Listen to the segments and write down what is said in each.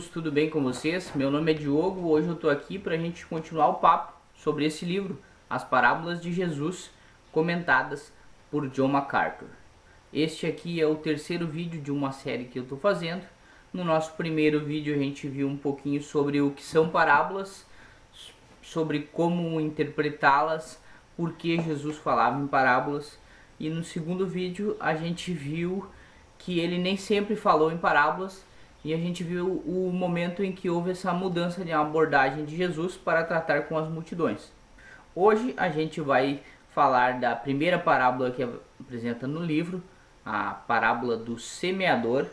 amigos, tudo bem com vocês? Meu nome é Diogo, hoje eu estou aqui para a gente continuar o papo sobre esse livro, As Parábolas de Jesus, comentadas por John MacArthur. Este aqui é o terceiro vídeo de uma série que eu estou fazendo. No nosso primeiro vídeo a gente viu um pouquinho sobre o que são parábolas, sobre como interpretá-las, por que Jesus falava em parábolas. E no segundo vídeo a gente viu que ele nem sempre falou em parábolas, e a gente viu o momento em que houve essa mudança de abordagem de Jesus para tratar com as multidões. Hoje a gente vai falar da primeira parábola que apresenta no livro, a parábola do semeador.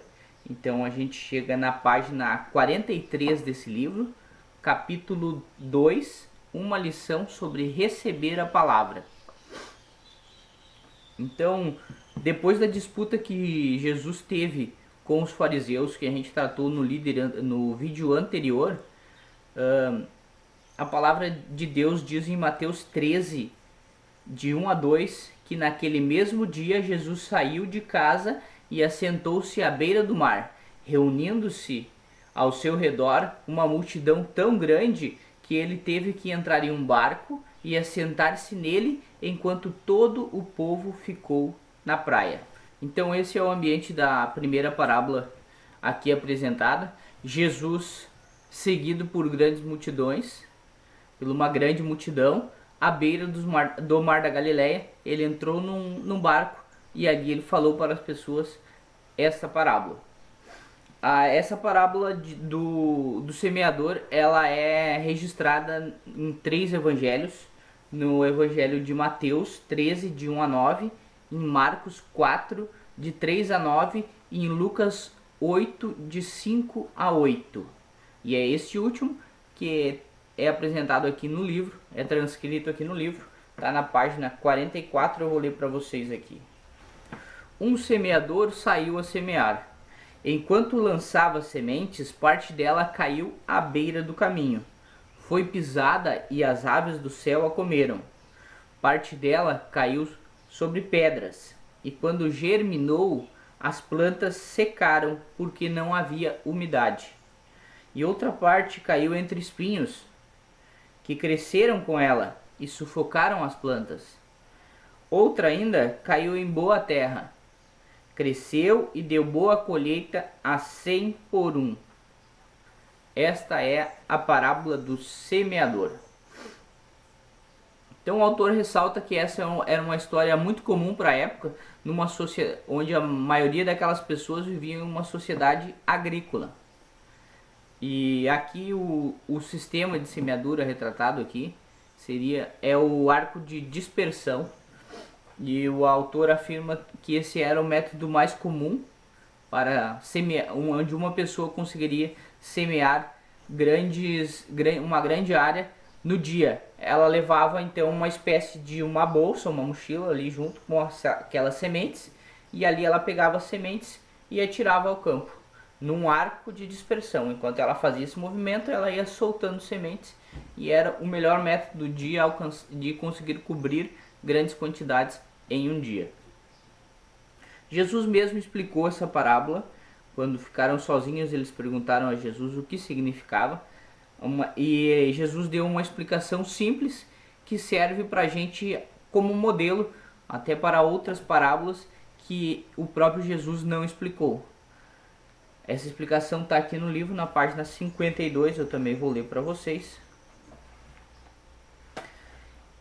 Então a gente chega na página 43 desse livro, capítulo 2, uma lição sobre receber a palavra. Então, depois da disputa que Jesus teve com os fariseus, que a gente tratou no vídeo anterior, a palavra de Deus diz em Mateus 13, de 1 a 2, que naquele mesmo dia Jesus saiu de casa e assentou-se à beira do mar, reunindo-se ao seu redor uma multidão tão grande que ele teve que entrar em um barco e assentar-se nele enquanto todo o povo ficou na praia. Então esse é o ambiente da primeira parábola aqui apresentada. Jesus seguido por grandes multidões, por uma grande multidão, à beira do mar da Galileia. Ele entrou num barco e ali ele falou para as pessoas essa parábola. Essa parábola do semeador, ela é registrada em 3 evangelhos. No evangelho de Mateus 13, de 1 a 9, em Marcos 4, de 3 a 9, e em Lucas 8, de 5 a 8. E é este último que é apresentado aqui no livro, é transcrito aqui no livro, está na página 44, eu vou ler para vocês aqui. Um semeador saiu a semear. Enquanto lançava sementes, parte dela caiu à beira do caminho. Foi pisada e as aves do céu a comeram. Parte dela caiu sobre pedras, e quando germinou, as plantas secaram porque não havia umidade. E outra parte caiu entre espinhos, que cresceram com ela e sufocaram as plantas. Outra ainda caiu em boa terra. Cresceu e deu boa colheita a 100 por 1. Esta é a parábola do semeador. Então o autor ressalta que essa era uma história muito comum para a época, numa sociedade onde a maioria daquelas pessoas viviam em uma sociedade agrícola. E aqui o sistema de semeadura retratado aqui é o arco de dispersão. E o autor afirma que esse era o método mais comum para semear, onde uma pessoa conseguiria semear uma grande área no dia. Ela levava então uma espécie de uma bolsa, uma mochila ali junto com aquelas sementes, e ali ela pegava as sementes e atirava ao campo, num arco de dispersão. Enquanto ela fazia esse movimento, ela ia soltando sementes, e era o melhor método de conseguir cobrir grandes quantidades em um dia. Jesus mesmo explicou essa parábola. Quando ficaram sozinhos, eles perguntaram a Jesus o que significava. E Jesus deu uma explicação simples que serve para a gente como modelo até para outras parábolas que o próprio Jesus não explicou. Essa explicação está aqui no livro, na página 52, eu também vou ler para vocês.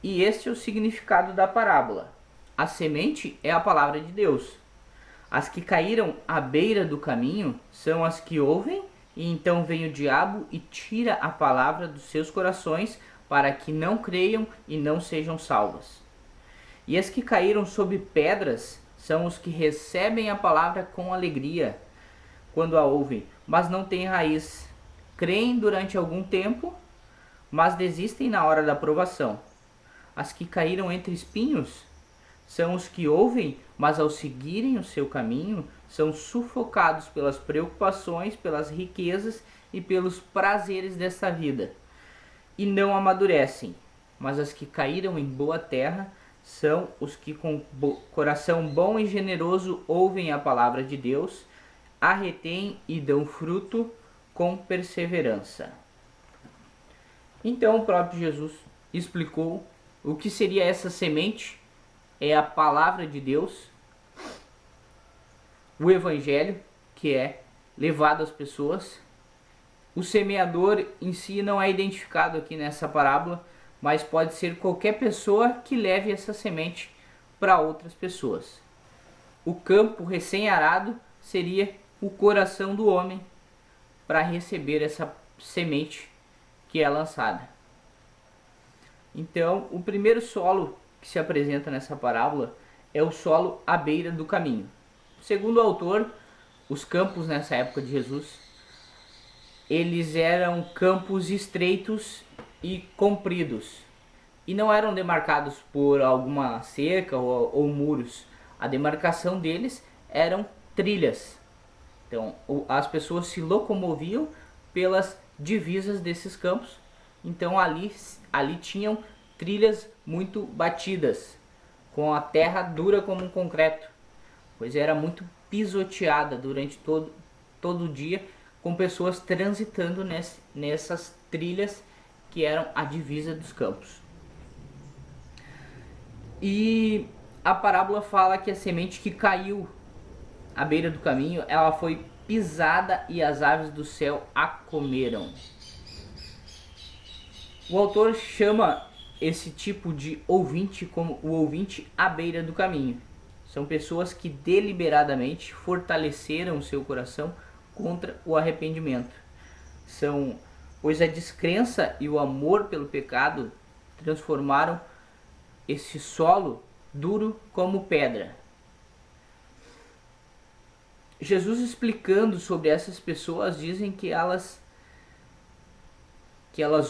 E este é o significado da parábola. A semente é a palavra de Deus. As que caíram à beira do caminho são as que ouvem, e então vem o diabo e tira a palavra dos seus corações, para que não creiam e não sejam salvas. E as que caíram sobre pedras são os que recebem a palavra com alegria quando a ouvem, mas não têm raiz. Creem durante algum tempo, mas desistem na hora da provação. As que caíram entre espinhos são os que ouvem, mas ao seguirem o seu caminho, são sufocados pelas preocupações, pelas riquezas e pelos prazeres desta vida, e não amadurecem. Mas as que caíram em boa terra são os que com coração bom e generoso ouvem a palavra de Deus, a retêm e dão fruto com perseverança. Então o próprio Jesus explicou o que seria essa semente. É a palavra de Deus, o evangelho que é levado às pessoas. O semeador em si não é identificado aqui nessa parábola, mas pode ser qualquer pessoa que leve essa semente para outras pessoas. O campo recém-arado seria o coração do homem para receber essa semente que é lançada. Então, o primeiro solo que se apresenta nessa parábola é o solo à beira do caminho. Segundo o autor, os campos nessa época de Jesus, eles eram campos estreitos e compridos, e não eram demarcados por alguma cerca ou muros. A demarcação deles eram trilhas. Então, as pessoas se locomoviam pelas divisas desses campos. Então, ali tinham trilhas muito batidas, com a terra dura como um concreto, pois era muito pisoteada durante todo o dia, com pessoas transitando nessas trilhas que eram a divisa dos campos. E a parábola fala que a semente que caiu à beira do caminho, ela foi pisada e as aves do céu a comeram. O autor chama esse tipo de ouvinte como o ouvinte à beira do caminho. São pessoas que deliberadamente fortaleceram o seu coração contra o arrependimento. Pois a descrença e o amor pelo pecado transformaram esse solo duro como pedra. Jesus, explicando sobre essas pessoas, dizem que elas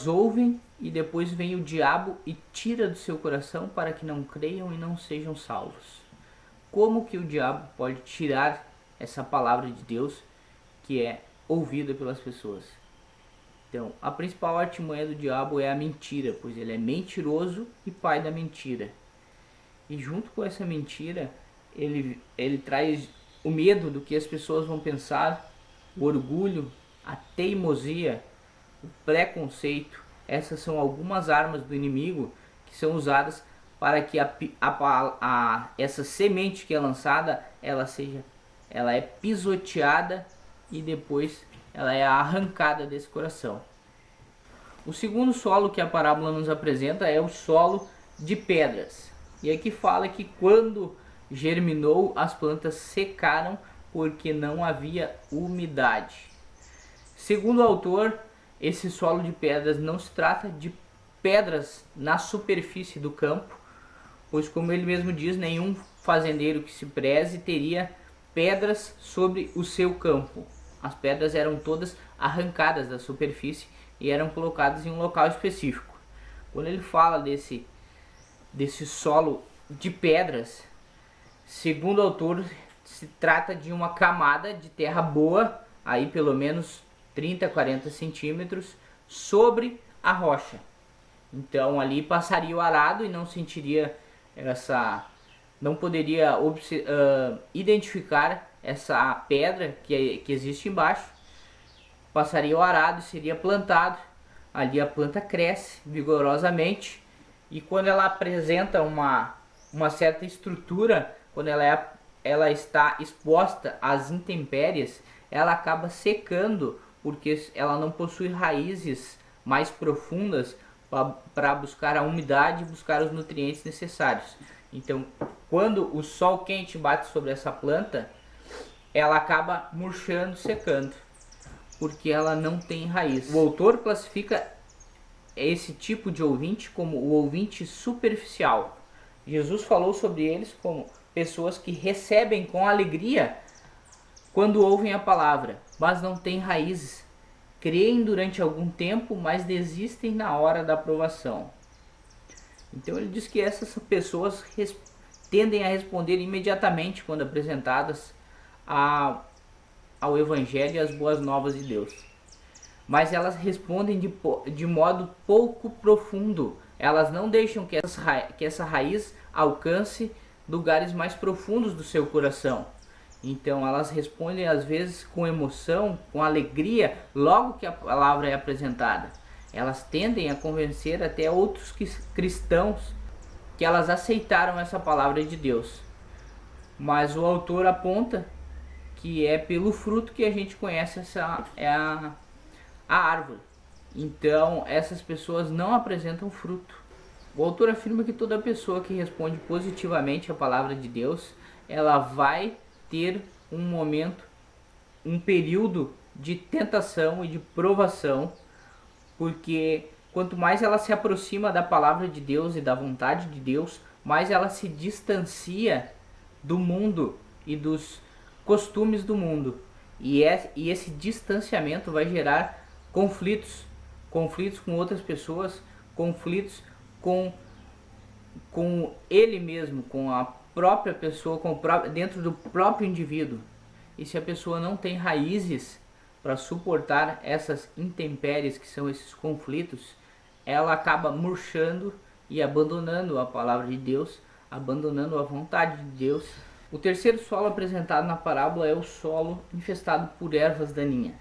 ouvem e depois vem o diabo e tira do seu coração para que não creiam e não sejam salvos. Como que o diabo pode tirar essa palavra de Deus que é ouvida pelas pessoas? Então, a principal artimanha do diabo é a mentira, pois ele é mentiroso e pai da mentira. E junto com essa mentira, ele traz o medo do que as pessoas vão pensar, o orgulho, a teimosia, o preconceito. Essas são algumas armas do inimigo que são usadas para que essa semente que é lançada, ela é pisoteada e depois ela é arrancada desse coração. O segundo solo que a parábola nos apresenta é o solo de pedras. E aqui fala que quando germinou, as plantas secaram porque não havia umidade. Segundo o autor, esse solo de pedras não se trata de pedras na superfície do campo, pois, como ele mesmo diz, nenhum fazendeiro que se preze teria pedras sobre o seu campo. As pedras eram todas arrancadas da superfície e eram colocadas em um local específico. Quando ele fala desse solo de pedras, segundo o autor, se trata de uma camada de terra boa, aí pelo menos 30 a 40 centímetros, sobre a rocha. Então ali passaria o arado e não sentiria não poderia identificar essa pedra que existe embaixo. Passaria o arado e seria plantado. Ali a planta cresce vigorosamente e quando ela apresenta uma certa estrutura, quando ela está exposta às intempéries, ela acaba secando, porque ela não possui raízes mais profundas para buscar a umidade e buscar os nutrientes necessários. Então, quando o sol quente bate sobre essa planta, ela acaba murchando, secando, porque ela não tem raiz. O autor classifica esse tipo de ouvinte como o ouvinte superficial. Jesus falou sobre eles como pessoas que recebem com alegria quando ouvem a palavra, mas não têm raízes. Creem durante algum tempo, mas desistem na hora da aprovação. Então ele diz que essas pessoas tendem a responder imediatamente quando apresentadas ao Evangelho e às boas novas de Deus. Mas elas respondem de modo pouco profundo. Elas não deixam que essa raiz alcance lugares mais profundos do seu coração. Então elas respondem às vezes com emoção, com alegria, logo que a palavra é apresentada. Elas tendem a convencer até outros cristãos que elas aceitaram essa palavra de Deus. Mas o autor aponta que é pelo fruto que a gente conhece a árvore. Então essas pessoas não apresentam fruto. O autor afirma que toda pessoa que responde positivamente à palavra de Deus, ela vai ter um momento, um período de tentação e de provação, porque quanto mais ela se aproxima da palavra de Deus e da vontade de Deus, mais ela se distancia do mundo e dos costumes do mundo. E esse distanciamento vai gerar conflitos com outras pessoas, conflitos com ele mesmo, com a própria pessoa, dentro do próprio indivíduo. E se a pessoa não tem raízes para suportar essas intempéries que são esses conflitos, ela acaba murchando e abandonando a palavra de Deus, abandonando a vontade de Deus. O terceiro solo apresentado na parábola é o solo infestado por ervas daninhas.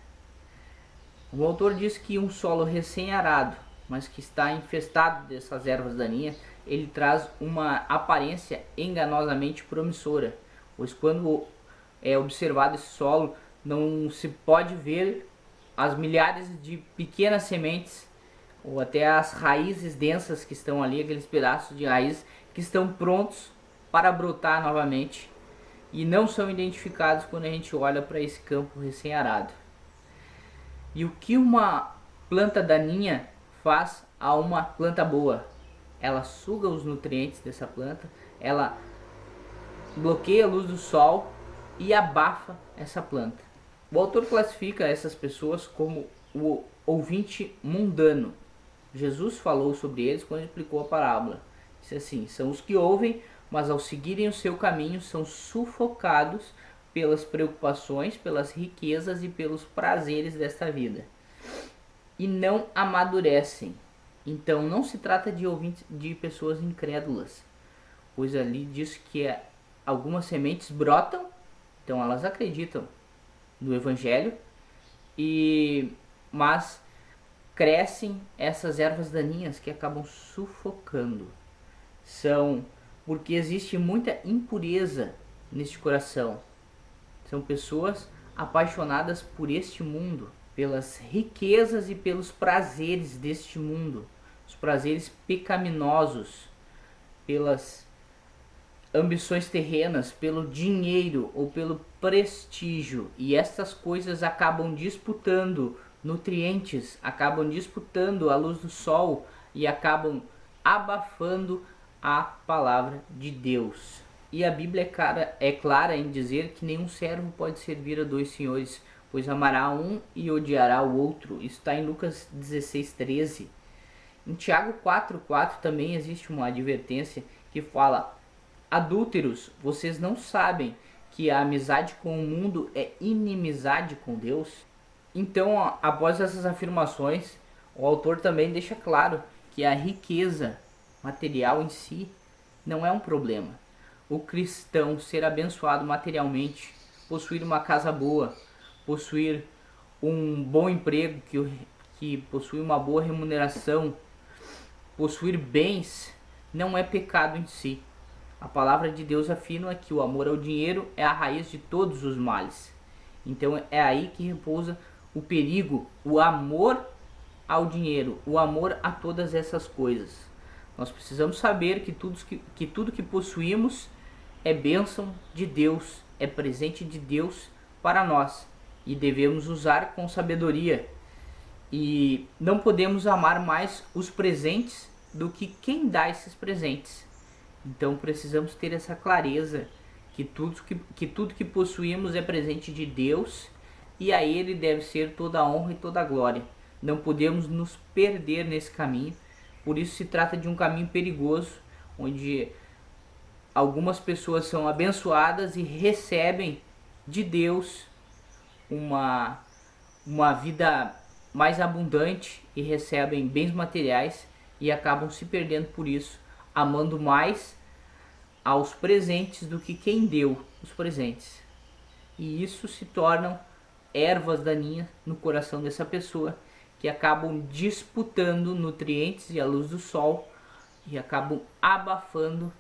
O autor diz que um solo recém-arado, mas que está infestado dessas ervas daninhas, ele traz uma aparência enganosamente promissora, pois quando é observado esse solo, não se pode ver as milhares de pequenas sementes ou até as raízes densas que estão ali, aqueles pedaços de raiz que estão prontos para brotar novamente e não são identificados quando a gente olha para esse campo recém-arado. E o que uma planta daninha faz a uma planta boa? Ela suga os nutrientes dessa planta, ela bloqueia a luz do sol e abafa essa planta. O autor classifica essas pessoas como o ouvinte mundano. Jesus falou sobre eles quando explicou a parábola. Disse assim: são os que ouvem, mas ao seguirem o seu caminho são sufocados pelas preocupações, pelas riquezas e pelos prazeres desta vida, e não amadurecem. Então não se trata de ouvintes, de pessoas incrédulas, pois ali diz que algumas sementes brotam, então elas acreditam no evangelho, mas crescem essas ervas daninhas que acabam sufocando. São porque existe muita impureza neste coração. São pessoas apaixonadas por este mundo, pelas riquezas e pelos prazeres deste mundo, os prazeres pecaminosos, pelas ambições terrenas, pelo dinheiro ou pelo prestígio. E estas coisas acabam disputando nutrientes, acabam disputando a luz do sol e acabam abafando a palavra de Deus. E a Bíblia é clara em dizer que nenhum servo pode servir a dois senhores, pois amará um e odiará o outro. Isso está em Lucas 16:13. Em Tiago 4:4 também existe uma advertência que fala: adúlteros, vocês não sabem que a amizade com o mundo é inimizade com Deus? Então, após essas afirmações, o autor também deixa claro que a riqueza material em si não é um problema. O cristão ser abençoado materialmente, possuir uma casa boa, possuir um bom emprego que possui uma boa remuneração, possuir bens, não é pecado em si. A palavra de Deus afirma que o amor ao dinheiro é a raiz de todos os males. Então é aí que repousa o perigo, o amor ao dinheiro, o amor a todas essas coisas. Nós precisamos saber que tudo que possuímos é bênção de Deus, é presente de Deus para nós e devemos usar com sabedoria. E não podemos amar mais os presentes do que quem dá esses presentes. Então precisamos ter essa clareza que tudo que possuímos é presente de Deus e a Ele deve ser toda a honra e toda a glória. Não podemos nos perder nesse caminho. Por isso se trata de um caminho perigoso, onde algumas pessoas são abençoadas e recebem de Deus uma vida mais abundante e recebem bens materiais e acabam se perdendo por isso, amando mais aos presentes do que quem deu os presentes. e isso se tornam ervas daninhas no coração dessa pessoa, que acabam disputando nutrientes e a luz do sol e acabam abafando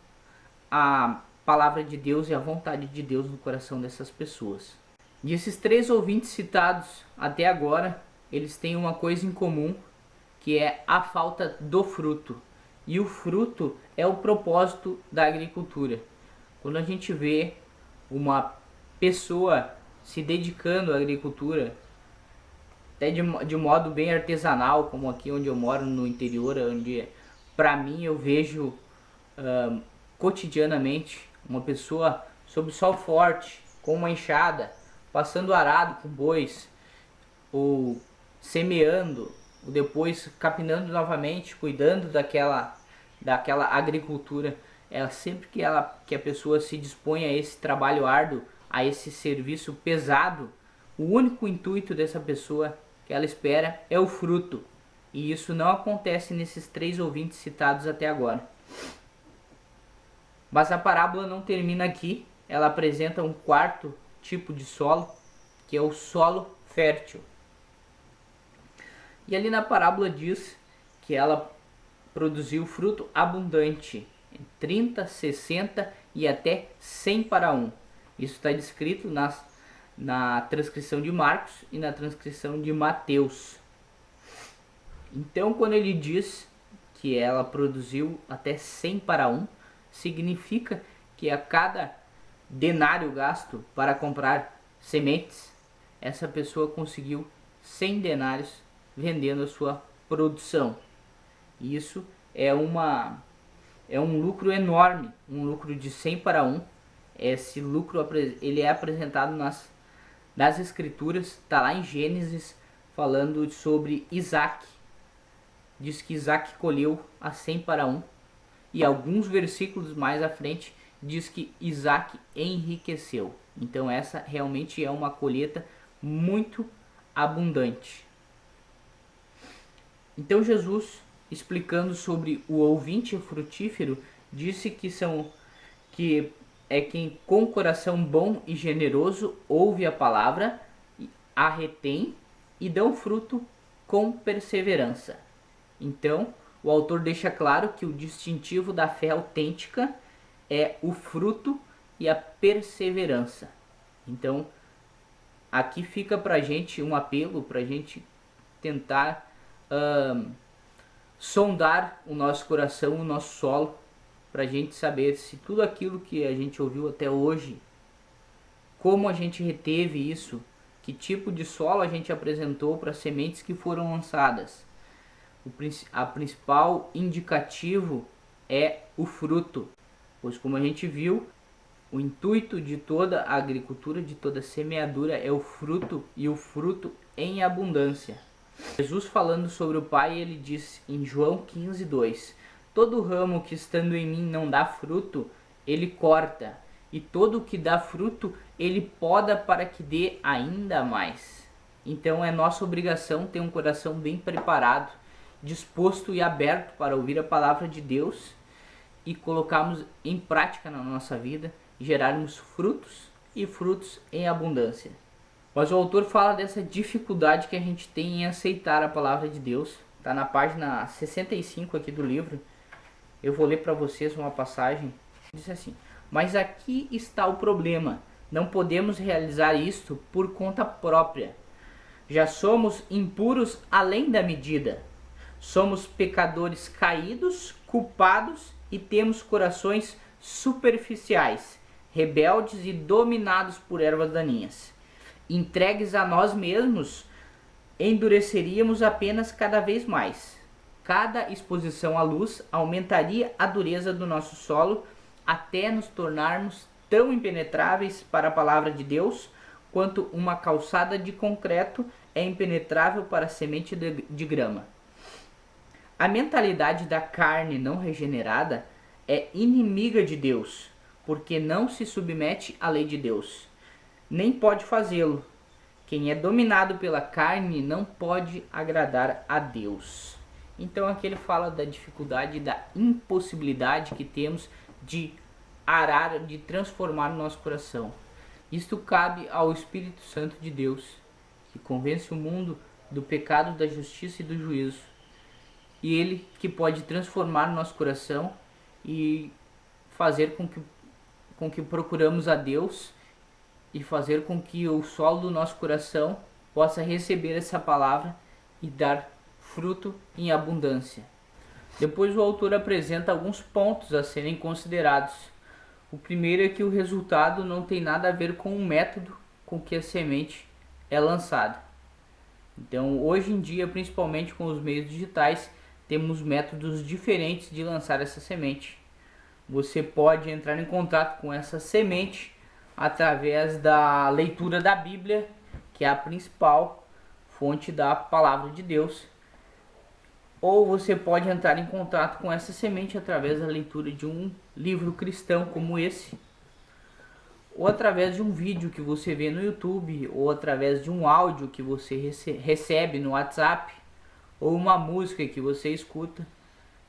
a palavra de Deus e a vontade de Deus no coração dessas pessoas. E esses 3 ouvintes citados até agora, eles têm uma coisa em comum, que é a falta do fruto. E o fruto é o propósito da agricultura. Quando a gente vê uma pessoa se dedicando à agricultura, até de modo bem artesanal, como aqui onde eu moro no interior, onde para mim eu vejo cotidianamente uma pessoa sob sol forte, com uma enxada, passando arado com bois, ou semeando, ou depois capinando novamente, cuidando daquela agricultura. Sempre que a pessoa se dispõe a esse trabalho árduo, a esse serviço pesado, o único intuito dessa pessoa que ela espera é o fruto. E isso não acontece nesses 3 ouvintes citados até agora. Mas a parábola não termina aqui. Ela apresenta um 4º tipo de solo, que é o solo fértil. E ali na parábola diz que ela produziu fruto abundante, 30, 60 e até 100 para 1. Isso está descrito na transcrição de Marcos e na transcrição de Mateus. Então, quando ele diz que ela produziu até 100 para 1, significa que a cada denário gasto para comprar sementes, essa pessoa conseguiu 100 denários vendendo a sua produção. Isso é um lucro enorme, um lucro de 100 para 1. Esse lucro ele é apresentado nas escrituras, está lá em Gênesis, falando sobre Isaac. Diz que Isaac colheu a 100 para 1. E alguns versículos mais à frente diz que Isaac enriqueceu. Então essa realmente é uma colheita muito abundante. Então Jesus, explicando sobre o ouvinte frutífero, disse que é quem com coração bom e generoso ouve a palavra, a retém e dão fruto com perseverança. Então, o autor deixa claro que o distintivo da fé autêntica é o fruto e a perseverança. Então, aqui fica para a gente um apelo, para a gente tentar sondar o nosso coração, o nosso solo, para a gente saber se tudo aquilo que a gente ouviu até hoje, como a gente reteve isso, que tipo de solo a gente apresentou para as sementes que foram lançadas. A principal indicativo é o fruto, pois como a gente viu, o intuito de toda a agricultura, de toda a semeadura é o fruto, e o fruto em abundância. Jesus, falando sobre o Pai, ele diz em João 15:2: todo ramo que estando em mim não dá fruto, ele corta, e todo o que dá fruto, ele poda para que dê ainda mais. Então é nossa obrigação ter um coração bem preparado, disposto e aberto para ouvir a palavra de Deus e colocarmos em prática na nossa vida, gerarmos frutos e frutos em abundância. Mas o autor fala dessa dificuldade que a gente tem em aceitar a palavra de Deus. Está na página 65 aqui do livro. Eu vou ler para vocês uma passagem. Diz assim: mas aqui está o problema. Não podemos realizar isto por conta própria. Já somos impuros além da medida. Somos pecadores caídos, culpados e temos corações superficiais, rebeldes e dominados por ervas daninhas. Entregues a nós mesmos, endureceríamos apenas cada vez mais. Cada exposição à luz aumentaria a dureza do nosso solo até nos tornarmos tão impenetráveis para a palavra de Deus quanto uma calçada de concreto é impenetrável para a semente de grama. A mentalidade da carne não regenerada é inimiga de Deus, porque não se submete à lei de Deus, nem pode fazê-lo. Quem é dominado pela carne não pode agradar a Deus. Então aqui ele fala da dificuldade, da impossibilidade que temos de arar, de transformar o nosso coração. Isto cabe ao Espírito Santo de Deus, que convence o mundo do pecado, da justiça e do juízo. E ele que pode transformar nosso coração e fazer com que procuramos a Deus e fazer com que o solo do nosso coração possa receber essa palavra e dar fruto em abundância. Depois o autor apresenta alguns pontos a serem considerados. O primeiro é que o resultado não tem nada a ver com o método com que a semente é lançada. Então, hoje em dia, principalmente com os meios digitais, temos métodos diferentes de lançar essa semente. Você pode entrar em contato com essa semente através da leitura da Bíblia, que é a principal fonte da palavra de Deus. Ou você pode entrar em contato com essa semente através da leitura de um livro cristão como esse, ou através de um vídeo que você vê no YouTube, ou através de um áudio que você recebe no WhatsApp, ou uma música que você escuta.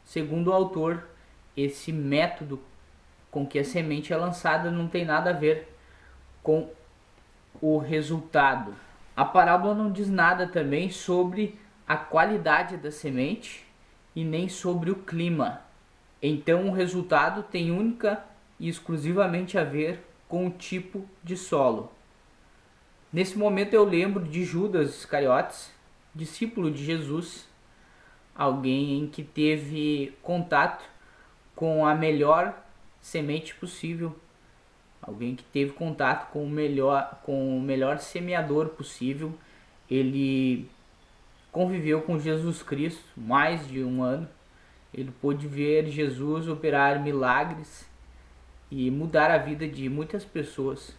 Segundo o autor, esse método com que a semente é lançada não tem nada a ver com o resultado. A parábola não diz nada também sobre a qualidade da semente e nem sobre o clima. Então o resultado tem única e exclusivamente a ver com o tipo de solo. Nesse momento eu lembro de Judas Iscariotes, discípulo de Jesus, alguém que teve contato com a melhor semente possível, alguém que teve contato com o melhor semeador possível. Ele conviveu com Jesus Cristo mais de um ano. Ele pôde ver Jesus operar milagres e mudar a vida de muitas pessoas.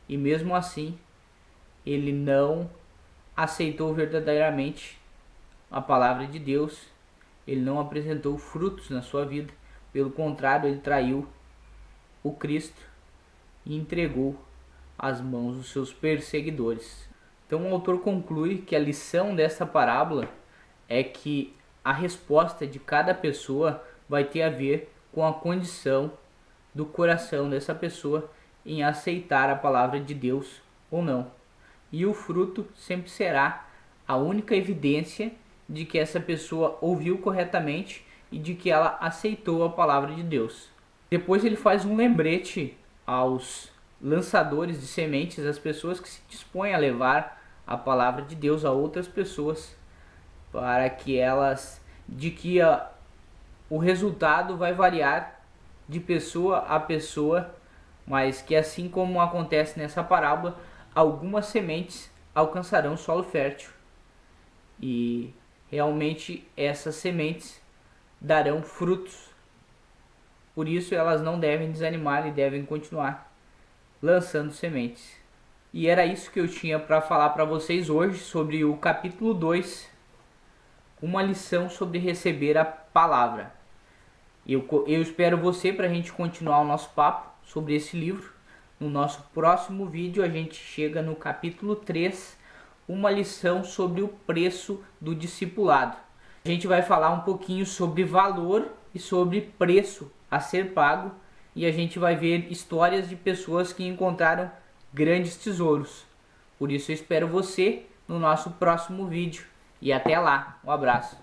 E mesmo assim, ele não aceitou verdadeiramente a palavra de Deus. Ele não apresentou frutos na sua vida. Pelo contrário, ele traiu o Cristo e entregou às mãos dos seus perseguidores. Então o autor conclui que a lição dessa parábola é que a resposta de cada pessoa vai ter a ver com a condição do coração dessa pessoa em aceitar a palavra de Deus ou não. E o fruto sempre será a única evidência de que essa pessoa ouviu corretamente e de que ela aceitou a palavra de Deus. Depois ele faz um lembrete aos lançadores de sementes, às pessoas que se dispõem a levar a palavra de Deus a outras pessoas, para que o resultado vai variar de pessoa a pessoa, mas que assim como acontece nessa parábola, algumas sementes alcançarão solo fértil e realmente essas sementes darão frutos. Por isso elas não devem desanimar e devem continuar lançando sementes. E era isso que eu tinha para falar para vocês hoje sobre o capítulo 2, uma lição sobre receber a palavra. Eu espero você para a gente continuar o nosso papo sobre esse livro. No nosso próximo vídeo a gente chega no capítulo 3, uma lição sobre o preço do discipulado. A gente vai falar um pouquinho sobre valor e sobre preço a ser pago, e a gente vai ver histórias de pessoas que encontraram grandes tesouros. Por isso eu espero você no nosso próximo vídeo. E até lá. Um abraço.